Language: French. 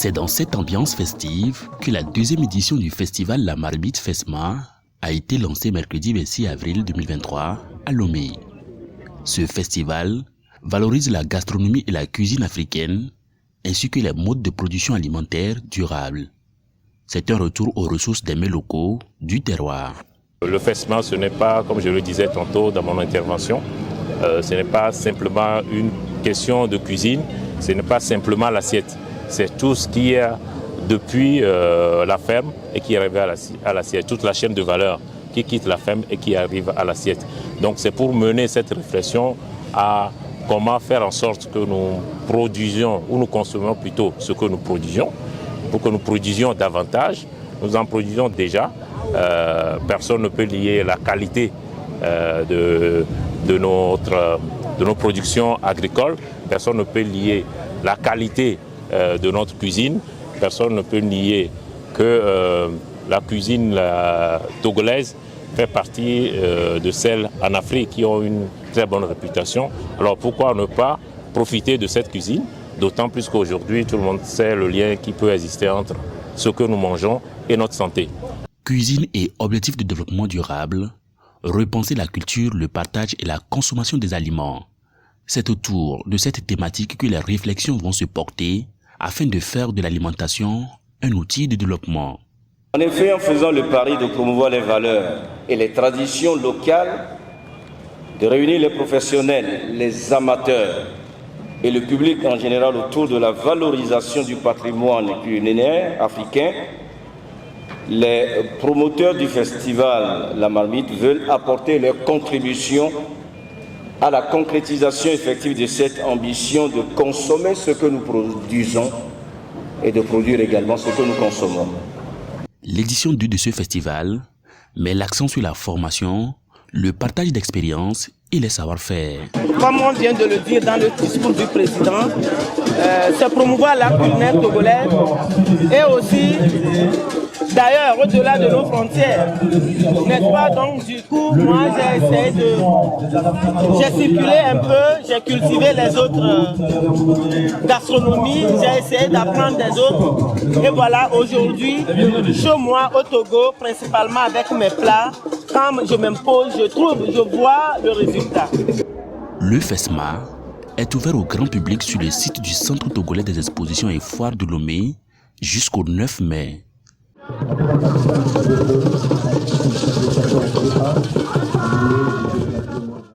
C'est dans cette ambiance festive que la deuxième édition du festival La Marmite FESMA a été lancée mercredi 26 avril 2023 à Lomé. Ce festival valorise la gastronomie et la cuisine africaine ainsi que les modes de production alimentaire durables. C'est un retour aux ressources des mets locaux du terroir. Le FESMA, ce n'est pas, comme je le disais tantôt dans mon intervention, ce n'est pas simplement une question de cuisine, ce n'est pas simplement l'assiette. C'est tout ce qui est depuis la ferme et qui arrive à l'assiette, toute la chaîne de valeur qui quitte la ferme et qui arrive à l'assiette. Donc c'est pour mener cette réflexion à comment faire en sorte que nous produisions, ou nous consommons plutôt ce que nous produisions, pour que nous produisions davantage. Nous en produisons déjà. Personne ne peut lier la qualité de nos productions agricoles. Personne ne peut lier la qualité de notre cuisine. Personne ne peut nier que la cuisine togolaise fait partie de celles en Afrique qui ont une très bonne réputation. Alors pourquoi ne pas profiter de cette cuisine? D'autant plus qu'aujourd'hui, tout le monde sait le lien qui peut exister entre ce que nous mangeons et notre santé. Cuisine et objectifs de développement durable, repenser la culture, le partage et la consommation des aliments. C'est autour de cette thématique que les réflexions vont se porter afin de faire de l'alimentation un outil de développement. En effet, en faisant le pari de promouvoir les valeurs et les traditions locales, de réunir les professionnels, les amateurs et le public en général autour de la valorisation du patrimoine culinaire africain, les promoteurs du festival La Marmite veulent apporter leur contribution à la concrétisation effective de cette ambition de consommer ce que nous produisons et de produire également ce que nous consommons. L'édition 2 de ce festival met l'accent sur la formation, le partage d'expériences et les savoir-faire. Comme on vient de le dire dans le discours du président, c'est promouvoir la culinaire togolaise et aussi, d'ailleurs, au-delà de nos frontières. N'est-ce pas? Donc, du coup, moi, j'ai essayé j'ai circulé un peu, j'ai cultivé les autres gastronomies, j'ai essayé d'apprendre des autres. Et voilà, aujourd'hui, chez moi, au Togo, principalement avec mes plats, quand je m'impose, je vois le résultat. Le FESMA est ouvert au grand public sur le site du Centre togolais des expositions et foires de Lomé jusqu'au 9 mai.